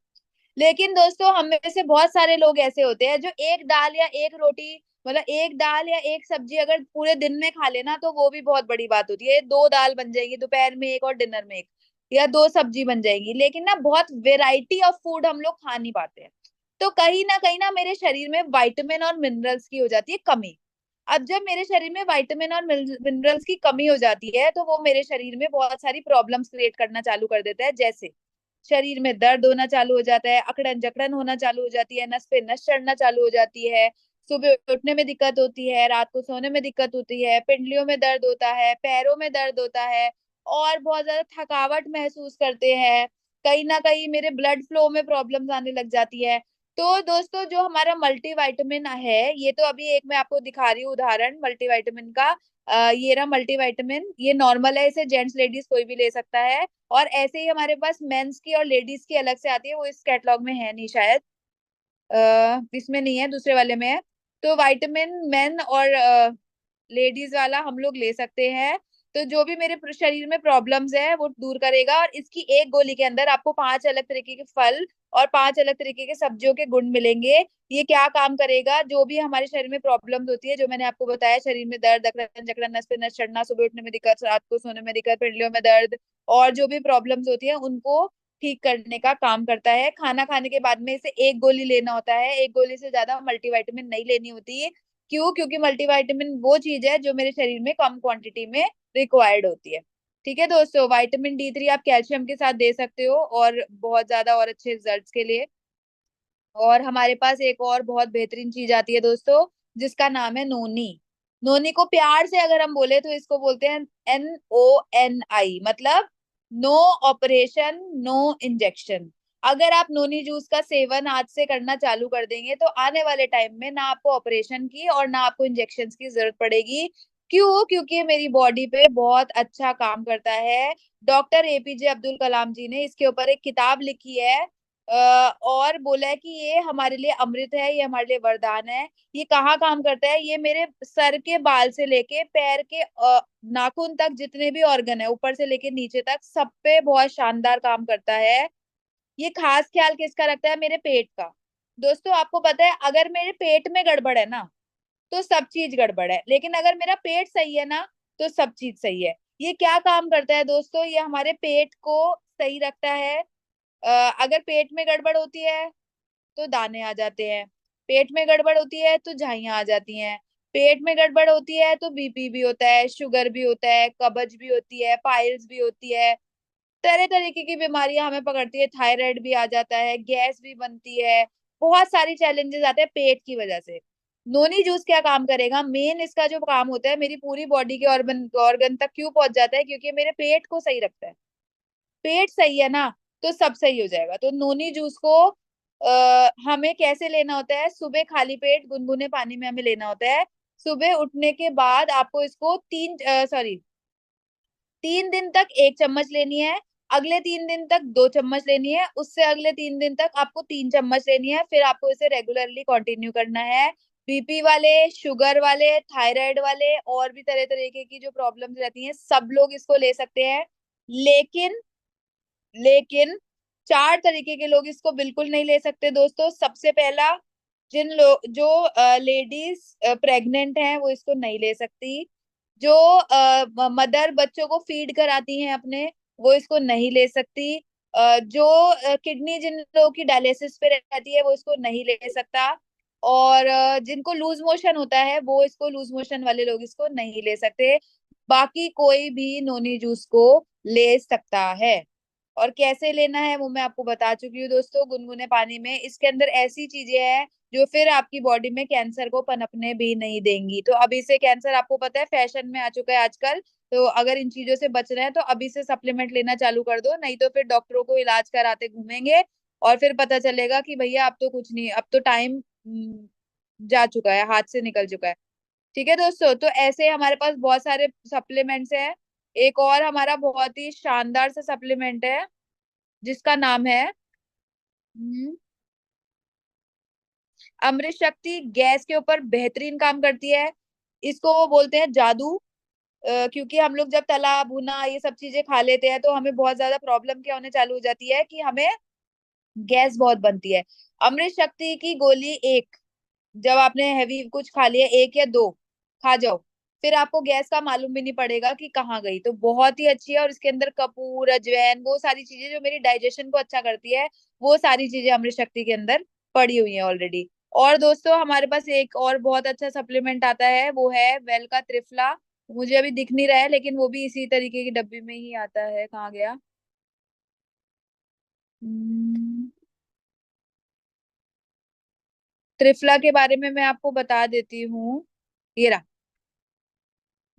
लेकिन दोस्तों, हम में से बहुत सारे लोग ऐसे होते हैं जो एक दाल या एक रोटी, मतलब एक दाल या एक सब्जी अगर पूरे दिन में खा लेना तो वो भी बहुत बड़ी बात होती है। दो दाल बन जाएगी दोपहर में एक और डिनर में एक, या दो सब्जी बन जाएगी, लेकिन ना बहुत वेराइटी ऑफ फूड हम लोग खा नहीं पाते हैं। तो कहीं ना मेरे शरीर में विटामिन और मिनरल्स की हो जाती है कमी। अब जब मेरे शरीर में विटामिन और मिनरल्स की कमी हो जाती है, तो वो मेरे शरीर में बहुत सारी प्रॉब्लम्स क्रिएट करना चालू कर देता है। जैसे शरीर में दर्द होना चालू हो जाता है, अकड़न जकड़न होना चालू हो जाती है, नस पे नस चढ़ना चालू हो जाती है, सुबह उठने में दिक्कत होती है, रात को सोने में दिक्कत होती है, पिंडलियों में दर्द होता है, पैरों में दर्द होता है, और बहुत ज्यादा थकावट महसूस करते हैं। कहीं ना कहीं मेरे ब्लड फ्लो में प्रॉब्लम्स आने लग जाती है। तो दोस्तों, जो हमारा मल्टीविटामिन है, ये तो अभी एक मैं आपको दिखा रही हूँ उदाहरण मल्टीविटामिन का। ये रहा मल्टीविटामिन, ये नॉर्मल है, इसे जेंट्स लेडीज कोई भी ले सकता है। और ऐसे ही हमारे पास मेंस की और लेडीज की अलग से आती है, वो इस कैटलॉग में है नहीं शायद। इसमें नहीं है, दूसरे वाले में है। तो विटामिन मेन और लेडीज वाला हम लोग ले सकते हैं। तो जो भी मेरे शरीर में प्रॉब्लम्स है वो दूर करेगा, और इसकी एक गोली के अंदर आपको 5 अलग तरीके के फल और 5 अलग तरीके के सब्जियों के गुण मिलेंगे। ये क्या काम करेगा, जो भी हमारे शरीर में प्रॉब्लम्स होती है, जो मैंने आपको बताया, शरीर में दर्द, अकड़न जकड़न, नस पे नस चढ़ना, सुबह उठने में दिक्कत, रात को सोने में दिक्कत, पिंडलियों में दर्द, और जो भी प्रॉब्लम्स होती है उनको ठीक करने का काम करता है। खाना खाने के बाद में इसे एक गोली लेना होता है, एक गोली से ज्यादा मल्टीविटामिन नहीं लेनी होती है। क्यों? क्योंकि मल्टीविटामिन वो चीज है जो मेरे शरीर में कम क्वांटिटी में रिक्वायर्ड होती है। ठीक है दोस्तों, विटामिन D3 आप कैल्शियम के साथ दे सकते हो, और बहुत ज्यादा और अच्छे रिजल्ट्स के लिए। और हमारे पास एक और बहुत बेहतरीन चीज आती है दोस्तों, जिसका नाम है नोनी। नोनी को प्यार से अगर हम बोले तो इसको बोलते हैं NONI, मतलब नो ऑपरेशन नो इंजेक्शन। अगर आप नोनी जूस का सेवन आज से करना चालू कर देंगे तो आने वाले टाइम में ना आपको ऑपरेशन की और ना आपको इंजेक्शन की जरूरत पड़ेगी। क्यों? क्योंकि ये मेरी बॉडी पे बहुत अच्छा काम करता है। डॉक्टर APJ अब्दुल कलाम जी ने इसके ऊपर एक किताब लिखी है, और बोला है कि ये हमारे लिए अमृत है, ये हमारे लिए वरदान है। ये कहाँ काम करता है? ये मेरे सर के बाल से लेके पैर के नाखून तक, जितने भी ऑर्गन है ऊपर से लेके नीचे तक, सब पे बहुत शानदार काम करता है। ये खास ख्याल किसका रखता है? मेरे पेट का। दोस्तों आपको पता है, अगर मेरे पेट में गड़बड़ है ना, तो सब चीज गड़बड़ है, लेकिन अगर मेरा पेट सही है ना, तो सब चीज सही है। ये क्या काम करता है दोस्तों? ये हमारे पेट को सही रखता है। अगर पेट में गड़बड़ होती है तो दाने आ जाते हैं, पेट में गड़बड़ होती है तो झाइयां आ जाती हैं, पेट में गड़बड़ होती है तो BP भी होता है, शुगर भी होता है, कब्ज भी होती है, पाइल्स भी होती है, तरह तरीके की बीमारियां हमें पकड़ती है, थायराइड भी आ जाता है, गैस भी बनती है, बहुत सारी चैलेंजेस आते हैं पेट की वजह से। नोनी जूस क्या काम करेगा? मेन इसका जो काम होता है, मेरी पूरी बॉडी के ऑर्गन ऑर्गन तक क्यों पहुंच जाता है? क्योंकि मेरे पेट को सही रखता है। पेट सही है ना, तो सब सही हो जाएगा। तो नोनी जूस को हमें कैसे लेना होता है? सुबह खाली पेट गुनगुने पानी में हमें लेना होता है। सुबह उठने के बाद आपको इसको 3 दिन तक 1 चम्मच लेनी है, अगले 3 दिन तक 2 चम्मच लेनी है, उससे अगले 3 दिन तक आपको 3 चम्मच लेनी है। फिर आपको इसे रेगुलरली कंटिन्यू करना है। BP वाले, शुगर वाले, थायराइड वाले, और भी तरह तरीके की जो प्रॉब्लम्स रहती हैं, सब लोग इसको ले सकते हैं। लेकिन लेकिन 4 तरीके के लोग इसको बिल्कुल नहीं ले सकते दोस्तों। सबसे पहला, जिन लोग जो लेडीज प्रेग्नेंट हैं वो इसको नहीं ले सकती। जो मदर बच्चों को फीड कराती हैं अपने, वो इसको नहीं ले सकती। जो किडनी जिन लोगों की डायलिसिस पे रहती है वो इसको नहीं ले सकता। और जिनको लूज मोशन होता है वो इसको, लूज मोशन वाले लोग इसको नहीं ले सकते। बाकी कोई भी नोनी जूस को ले सकता है। और कैसे लेना है वो मैं आपको बता चुकी हूँ दोस्तों, गुनगुने पानी में। इसके अंदर ऐसी चीजें हैं जो फिर आपकी बॉडी में कैंसर को पनपने भी नहीं देंगी। तो अभी से कैंसर, आपको पता है, फैशन में आ चुका है आजकल। तो अगर इन चीजों से बचना है तो अभी से सप्लीमेंट लेना चालू कर दो, नहीं तो फिर डॉक्टरों को इलाज कराते घूमेंगे, और फिर पता चलेगा कि भैया अब तो कुछ नहीं, अब तो टाइम जा चुका है, हाथ से निकल चुका है। ठीक है दोस्तों, तो ऐसे हमारे पास बहुत सारे सप्लीमेंट्स हैं। एक और हमारा बहुत ही शानदार सा सप्लीमेंट है, जिसका नाम है हम्म, अमृत शक्ति। गैस के ऊपर बेहतरीन काम करती है। इसको वो बोलते हैं जादू। क्योंकि हम लोग जब तला भुना ये सब चीजें खा लेते हैं तो हमें बहुत ज्यादा प्रॉब्लम क्या होने चालू हो जाती है कि हमें गैस बहुत बनती है। अमृत शक्ति की गोली एक, जब आपने हैवी कुछ खा लिया, 1 या 2 खा जाओ, फिर आपको गैस का मालूम भी नहीं पड़ेगा कि कहाँ गई। तो बहुत ही अच्छी है, और इसके अंदर कपूर, अजवाइन, वो सारी चीजें जो मेरी डाइजेशन को अच्छा करती है, वो सारी चीजें अमृत शक्ति के अंदर पड़ी हुई है ऑलरेडी। और दोस्तों हमारे पास एक और बहुत अच्छा सप्लीमेंट आता है, वो है वेल का त्रिफला। मुझे अभी दिख नहीं रहा है, लेकिन वो भी इसी तरीके की डब्बी में ही आता है। कहाँ गया? हम्म, त्रिफला के बारे में मैं आपको बता देती हूँ। ये रहा।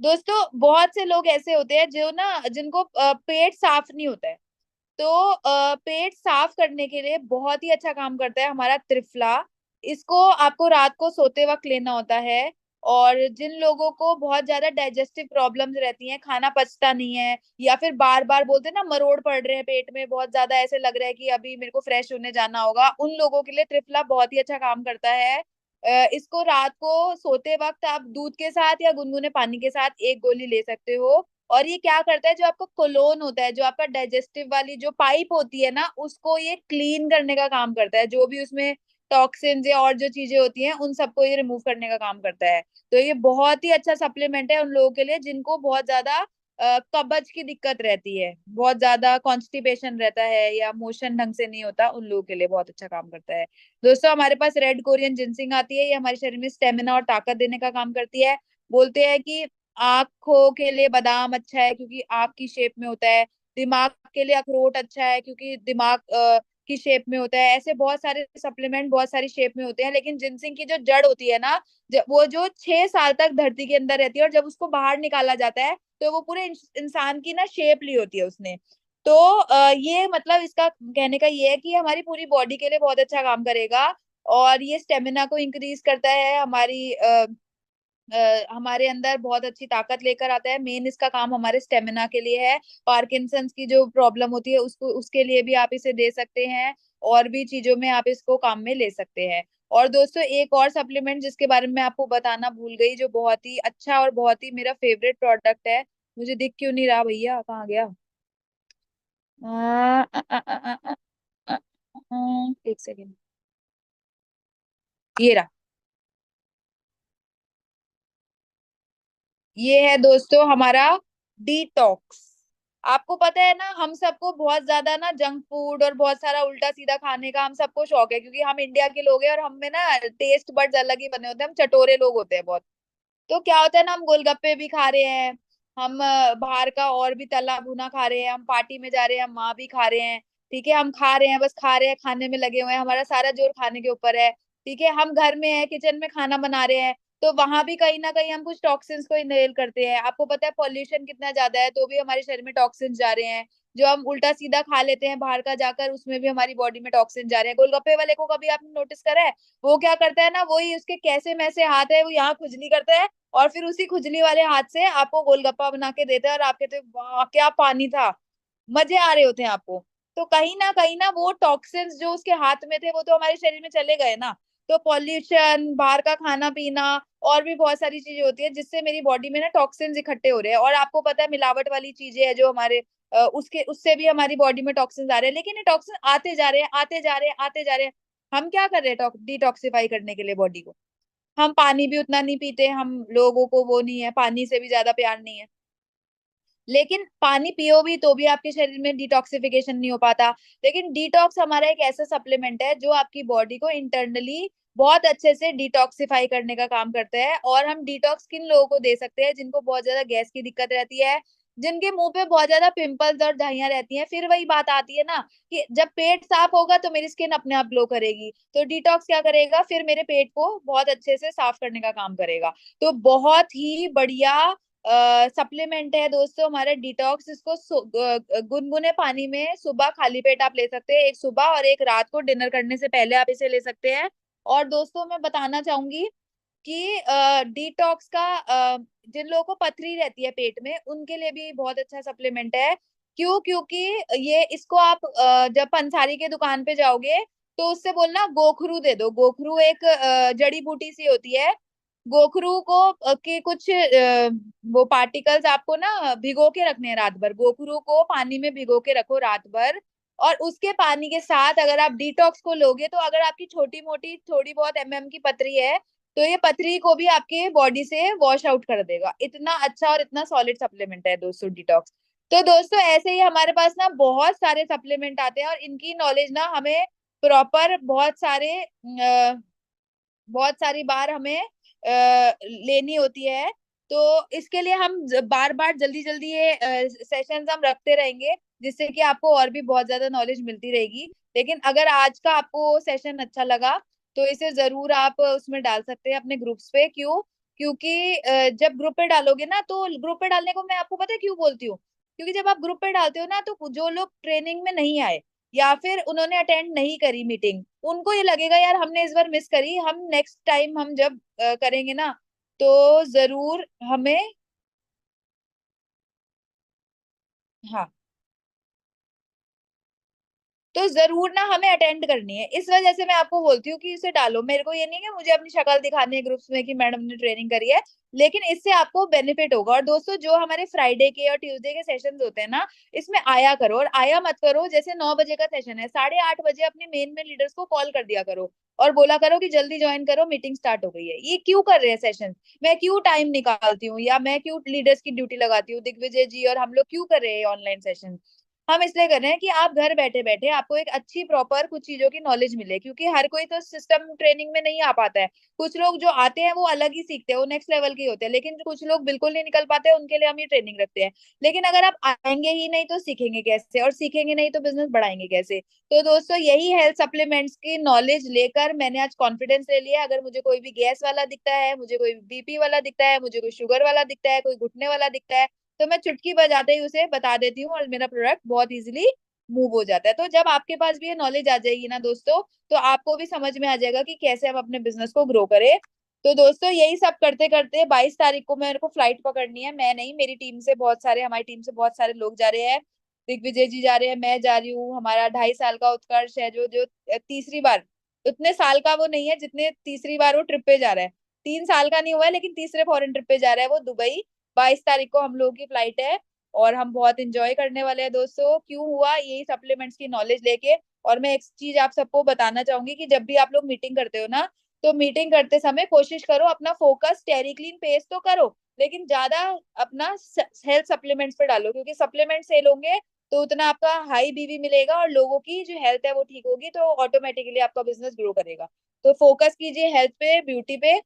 दोस्तों बहुत से लोग ऐसे होते हैं जो ना, जिनको पेट साफ नहीं होता है। तो पेट साफ करने के लिए बहुत ही अच्छा काम करता है हमारा त्रिफला। इसको आपको रात को सोते वक्त लेना होता है। और जिन लोगों को बहुत ज्यादा डाइजेस्टिव प्रॉब्लम्स रहती हैं, खाना पचता नहीं है, या फिर बार बार बोलते हैं ना मरोड़ पड़ रहे हैं पेट में, बहुत ज्यादा ऐसे लग रहा है कि अभी मेरे को फ्रेश होने जाना होगा, उन लोगों के लिए त्रिफला बहुत ही अच्छा काम करता है। इसको रात को सोते वक्त आप दूध के साथ या गुनगुने पानी के साथ एक गोली ले सकते हो। और ये क्या करता है, जो आपका कोलोन होता है, जो आपका डाइजेस्टिव वाली जो पाइप होती है ना, उसको ये क्लीन करने का काम करता है। जो भी उसमें टॉक्सिन्स या और जो चीजें होती हैं उन सबको ये रिमूव करने का काम करता है। तो ये बहुत ही अच्छा सप्लीमेंट है उन लोगों के लिए जिनको बहुत ज्यादा कब्ज की दिक्कत रहती है, बहुत ज्यादा कॉन्स्टिपेशन रहता है या मोशन ढंग से नहीं होता, उन लोगों के लिए बहुत अच्छा काम करता है। दोस्तों हमारे पास रेड कोरियन जिनसिंग आती है, ये हमारे शरीर में स्टेमिना और ताकत देने का काम करती है। बोलते हैं कि आंखों के लिए बादाम अच्छा है क्योंकि आंख की शेप में होता है, दिमाग के लिए अखरोट अच्छा है क्योंकि दिमाग की शेप में होता है। ऐसे बहुत सारे सप्लीमेंट बहुत सारी शेप में होते हैं, लेकिन जिनसिंग की जो जड़ होती है ना, वो जो 6 साल तक धरती के अंदर रहती है, और जब उसको बाहर निकाला जाता है तो वो पूरे इंसान की ना शेप ली होती है उसने। तो ये मतलब इसका कहने का ये है कि ये हमारी पूरी बॉडी के लिए बहुत अच्छा काम करेगा, और ये स्टेमिना को इंक्रीज करता है, हमारे अंदर बहुत अच्छी ताकत लेकर आता है। मेन इसका काम हमारे स्टेमिना के लिए है। पार्किंसंस की जो प्रॉब्लम होती है उसको, उसके लिए भी आप इसे दे सकते हैं, और भी चीजों में आप इसको काम में ले सकते हैं। और दोस्तों एक और सप्लीमेंट जिसके बारे में मैं आपको बताना भूल गई, जो बहुत ही अच्छा और बहुत ही मेरा फेवरेट प्रोडक्ट है, मुझे दिख क्यों नहीं रहा भैया, कहाँ गया? आ, आ, आ, आ, आ, आ, आ, एक सेकेंड, ये रहा। ये है दोस्तों हमारा डिटॉक्स। आपको पता है ना, हम सबको बहुत ज्यादा ना जंक फूड और बहुत सारा उल्टा सीधा खाने का हम सबको शौक है, क्योंकि हम इंडिया के लोग हैं और हम में ना टेस्ट बड्स अलग ही बने होते हैं, हम चटोरे लोग होते हैं बहुत। तो क्या होता है ना, हम गोलगप्पे भी खा रहे हैं, हम बाहर का और भी तला भुना खा रहे हैं, हम पार्टी में जा रहे हैं, हम वहां भी खा रहे हैं। ठीक है, हम खा रहे हैं, बस खा रहे हैं, खाने में लगे हुए हैं, हमारा सारा जोर खाने के ऊपर है। ठीक है, हम घर में है, किचन में खाना बना रहे हैं, तो वहां भी कहीं ना कहीं हम कुछ टॉक्सिन्स को इनहेल करते हैं। आपको पता है पॉल्यूशन कितना ज्यादा है, तो भी हमारे शरीर में टॉक्सिन्स जा रहे हैं। जो हम उल्टा सीधा खा लेते हैं बाहर का जाकर, उसमें भी हमारी बॉडी में टॉक्सिन जा रहे हैं। गोलगप्पे वाले को कभी आपने नोटिस करा है? वो क्या करता है ना, वही उसके कैसे मैसे हाथ है, वो यहाँ खुजली करता है, और फिर उसी खुजली वाले हाथ से आपको गोलगप्पा बना के देते हैं, और आप कहते हैं वाह क्या पानी था, मजे आ रहे होते हैं आपको। तो कहीं ना वो टॉक्सिन्स जो उसके हाथ में थे वो तो हमारे शरीर में चले गए ना। तो पॉल्यूशन, बाहर का खाना पीना, और भी बहुत सारी चीजें होती है जिससे मेरी बॉडी में ना टॉक्सिन्स इकट्ठे हो रहे हैं। और आपको पता है मिलावट वाली चीजें है जो हमारे उसके उससे भी हमारी बॉडी में टॉक्सिन्स आ रहे हैं, लेकिन ये टॉक्सिन आते जा रहे हैं, आते जा रहे हैं, आते जा रहे हैं। हम क्या कर रहे हैं डिटॉक्सिफाई करने के लिए बॉडी को? हम पानी भी उतना नहीं पीते, हम लोगों को वो नहीं है, पानी से भी ज्यादा प्यार नहीं है। लेकिन पानी पियो भी तो भी आपके शरीर में डिटॉक्सिफिकेशन नहीं हो पाता। लेकिन डिटॉक्स हमारा एक ऐसा सप्लीमेंट है जो आपकी बॉडी को इंटरनली बहुत अच्छे से डिटॉक्सिफाई करने का काम करता है। और हम डिटॉक्स किन लोगों को दे सकते हैं? जिनको बहुत ज्यादा गैस की दिक्कत रहती है, जिनके मुंह पे बहुत ज्यादा पिंपल्स और झाइयां रहती हैं। फिर वही बात आती है ना कि जब पेट साफ होगा तो मेरी स्किन अपने आप ग्लो करेगी, तो डिटॉक्स क्या करेगा? फिर मेरे पेट को बहुत अच्छे से साफ करने का काम करेगा। तो बहुत ही बढ़िया सप्लीमेंट है दोस्तों हमारा डिटॉक्स। इसको गुनगुने पानी में सुबह खाली पेट आप ले सकते हैं, एक सुबह और एक रात को डिनर करने से पहले आप इसे ले सकते हैं। और दोस्तों मैं बताना चाहूंगी कि डिटॉक्स का जिन लोगों को पथरी रहती है पेट में, उनके लिए भी बहुत अच्छा सप्लीमेंट है। क्यों? क्योंकि ये इसको आप जब पंसारी के दुकान पे जाओगे तो उससे बोलना गोखरू दे दो। गोखरू एक जड़ी बूटी सी होती है। गोखरू को के कुछ वो पार्टिकल्स आपको ना भिगो के रखने हैं रात भर। गोखरू को पानी में भिगो के रखो रात भर, और उसके पानी के साथ अगर आप डिटॉक्स को लोगे तो अगर आपकी छोटी मोटी थोड़ी बहुत की पथरी है, तो ये पथरी को भी आपके बॉडी से वॉश आउट कर देगा। इतना अच्छा और इतना सॉलिड सप्लीमेंट है दोस्तों डिटॉक्स। तो दोस्तों ऐसे ही हमारे पास ना बहुत सारे सप्लीमेंट आते हैं, और इनकी नॉलेज ना हमें प्रॉपर बहुत सारी बार हमें लेनी होती है। तो इसके लिए हम बार बार जल्दी जल्दी ये सेशंस हम रखते रहेंगे, जिससे कि आपको और भी बहुत ज्यादा नॉलेज मिलती रहेगी। लेकिन अगर आज का आपको सेशन अच्छा लगा तो इसे जरूर आप उसमें डाल सकते हैं अपने ग्रुप्स पे। क्यों? क्योंकि जब ग्रुप पे डालोगे ना, तो ग्रुप पे डालने को मैं आपको पता है क्यों बोलती हूँ? क्योंकि जब आप ग्रुप पे डालते हो ना, तो जो लोग ट्रेनिंग में नहीं आए या फिर उन्होंने अटेंड नहीं करी मीटिंग, उनको ये लगेगा यार हमने इस बार मिस करी, हम नेक्स्ट टाइम हम जब करेंगे ना तो जरूर हमें। हाँ, तो जरूर ना हमें अटेंड करनी है। इस वजह से मैं आपको बोलती हूँ कि इसे डालो। मेरे को ये नहीं है कि मुझे अपनी शक्ल दिखानी है ग्रुप्स में कि मैडम ने ट्रेनिंग करी है, लेकिन इससे आपको बेनिफिट होगा। और दोस्तों जो हमारे फ्राइडे के और ट्यूसडे के सेशंस होते हैं ना, इसमें आया करो। और आया मत करो, जैसे 9 बजे का सेशन है, 8:30 बजे अपने मेन में लीडर्स को कॉल कर दिया करो और बोला करो कि जल्दी ज्वाइन करो, मीटिंग स्टार्ट हो गई है। ये क्यों कर रहे हैं सेशन, मैं क्यों टाइम निकालती हूँ या मैं क्यों लीडर्स की ड्यूटी लगाती हूँ, दिग्विजय जी और हम लोग क्यों कर रहे हैं ऑनलाइन सेशन। हम इसलिए कर रहे हैं कि आप घर बैठे बैठे आपको एक अच्छी प्रॉपर कुछ चीजों की नॉलेज मिले, क्योंकि हर कोई तो सिस्टम ट्रेनिंग में नहीं आ पाता है। कुछ लोग जो आते हैं वो अलग ही सीखते हैं, वो नेक्स्ट लेवल के होते हैं, लेकिन कुछ लोग बिल्कुल नहीं निकल पाते हैं, उनके लिए हम ये ट्रेनिंग रखते हैं। लेकिन अगर आप आएंगे ही नहीं तो सीखेंगे कैसे, और सीखेंगे नहीं तो बिजनेस बढ़ाएंगे कैसे। तो दोस्तों यही हेल्थ सप्लीमेंट्स की नॉलेज लेकर मैंने आज कॉन्फिडेंस ले लिया। अगर मुझे कोई भी गैस वाला दिखता है, मुझे कोई बीपी वाला दिखता है, मुझे कोई शुगर वाला दिखता है, कोई घुटने वाला दिखता है, तो मैं चुटकी बजाते ही उसे बता देती हूँ और मेरा प्रोडक्ट बहुत इजीली मूव हो जाता है। तो जब आपके पास भी ये नॉलेज आ जाएगी ना दोस्तों, तो आपको भी समझ में आ जाएगा कि कैसे हम अपने बिजनेस को ग्रो करें। तो दोस्तों यही सब करते करते 22 तारीख को मेरे को फ्लाइट पकड़नी है। मैं नहीं, मेरी टीम से बहुत सारे, हमारी टीम से बहुत सारे लोग जा रहे हैं। दिग्विजय जी जा रहे हैं, मैं जा रही हूँ, हमारा 2.5 साल का उत्कर्ष है जो जो तीसरी बार, उतने साल का वो नहीं है जितने तीसरी बार वो ट्रिप पे जा रहा है। 3 साल का नहीं हुआ है लेकिन तीसरे फॉरेन ट्रिप पे जा रहा है वो दुबई। 22 तारीख को हम लोगों की फ्लाइट है और हम बहुत इंजॉय करने वाले हैं दोस्तों। क्यों हुआ, यही सप्लीमेंट्स की नॉलेज लेके। और मैं एक चीज आप सबको बताना चाहूंगी कि जब भी आप लोग मीटिंग करते हो ना, तो मीटिंग करते समय कोशिश करो अपना फोकस टेरी क्लीन पेस्ट तो करो, लेकिन ज्यादा अपना हेल्थ सप्लीमेंट्स पे डालो, क्योंकि सप्लीमेंट सेल होंगे तो उतना आपका हाई बीवी मिलेगा और लोगों की जो हेल्थ है वो ठीक होगी, तो ऑटोमेटिकली आपका बिजनेस ग्रो करेगा। तो फोकस कीजिए हेल्थ पे, ब्यूटी पे,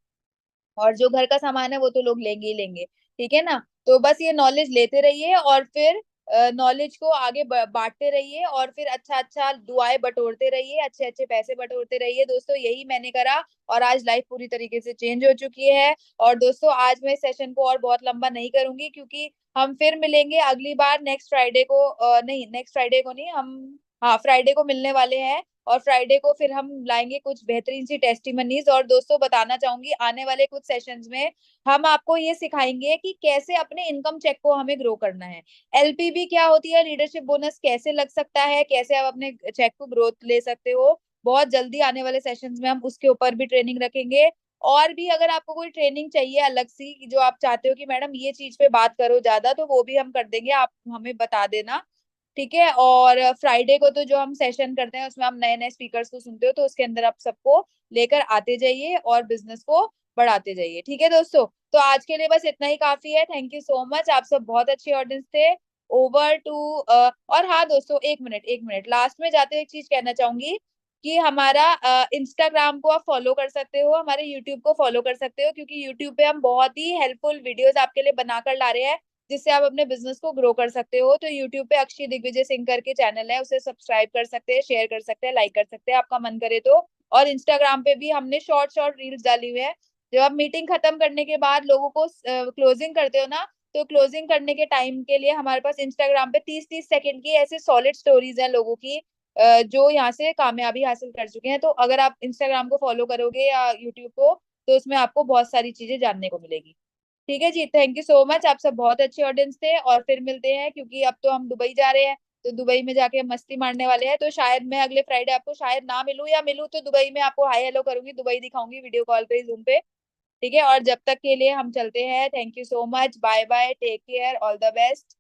और जो घर का सामान है वो तो लोग लेंगे ही लेंगे। ठीक है ना। तो बस ये नॉलेज लेते रहिए और फिर नॉलेज को आगे बांटते रहिए और फिर अच्छा अच्छा दुआएं बटोरते रहिए, अच्छे अच्छे पैसे बटोरते रहिए दोस्तों। यही मैंने करा और आज लाइफ पूरी तरीके से चेंज हो चुकी है। और दोस्तों आज मैं सेशन को और बहुत लंबा नहीं करूंगी, क्योंकि हम फिर मिलेंगे अगली बार नेक्स्ट फ्राइडे को, नहीं नेक्स्ट फ्राइडे को नहीं, हम हाँ फ्राइडे को मिलने वाले हैं। और फ्राइडे को फिर हम लाएंगे कुछ बेहतरीन सी टेस्टिमनीज। और दोस्तों बताना चाहूंगी आने वाले कुछ सेशंस में हम आपको ये सिखाएंगे कि कैसे अपने इनकम चेक को हमें ग्रो करना है। एलपीबी क्या होती है, लीडरशिप बोनस कैसे लग सकता है, कैसे आप अपने चेक को ग्रोथ ले सकते हो। बहुत जल्दी आने वाले सेशंस में हम उसके ऊपर भी ट्रेनिंग रखेंगे। और भी अगर आपको कोई ट्रेनिंग चाहिए अलग सी, कि जो आप चाहते हो कि मैडम ये चीज पे बात करो ज्यादा, तो वो भी हम कर देंगे, आप हमें बता देना। ठीक है। और फ्राइडे को तो जो हम सेशन करते हैं उसमें हम नए नए स्पीकर्स को सुनते हो, तो उसके अंदर आप सबको लेकर आते जाइए और बिजनेस को बढ़ाते जाइए। ठीक है दोस्तों। तो आज के लिए बस इतना ही काफी है। थैंक यू सो मच, आप सब बहुत अच्छे ऑडियंस थे। ओवर टू और हाँ दोस्तों, एक मिनट लास्ट में जाते हुए एक चीज कहना चाहूंगी कि हमारा इंस्टाग्राम को आप फॉलो कर सकते हो, हमारे यूट्यूब को फॉलो कर सकते हो, क्योंकि यूट्यूब पे हम बहुत ही हेल्पफुल वीडियोस आपके लिए बनाकर ला रहे हैं, जिससे आप अपने बिजनेस को ग्रो कर सकते हो। तो यूट्यूब पे अक्षय दिग्विजय सिंह करके चैनल है, उसे सब्सक्राइब कर सकते हैं, शेयर कर सकते हैं, लाइक कर सकते हैं आपका मन करे तो। और इंस्टाग्राम पे भी हमने शॉर्ट शॉर्ट रील्स डाली हुई है। जब आप मीटिंग खत्म करने के बाद लोगों को क्लोजिंग करते हो ना, तो क्लोजिंग करने के टाइम के लिए हमारे पास इंस्टाग्राम पे 30-30 सेकंड की ऐसे सॉलिड स्टोरीज हैं लोगों की, जो यहाँ से कामयाबी हासिल कर चुके हैं। तो अगर आप इंस्टाग्राम को फॉलो करोगे या यूट्यूब को, तो उसमें आपको बहुत सारी चीजें जानने को मिलेगी। ठीक है जी, थैंक यू सो मच, आप सब बहुत अच्छे ऑडियंस थे। और फिर मिलते हैं, क्योंकि अब तो हम दुबई जा रहे हैं, तो दुबई में जाके हम मस्ती मारने वाले हैं। तो शायद मैं अगले फ्राइडे आपको शायद ना मिलूं, या मिलूं तो दुबई में आपको हाय हेलो करूंगी, दुबई दिखाऊंगी वीडियो कॉल पे, जूम पे। ठीक है। और जब तक के लिए हम चलते हैं, thank you so much, bye bye, take care, all the best.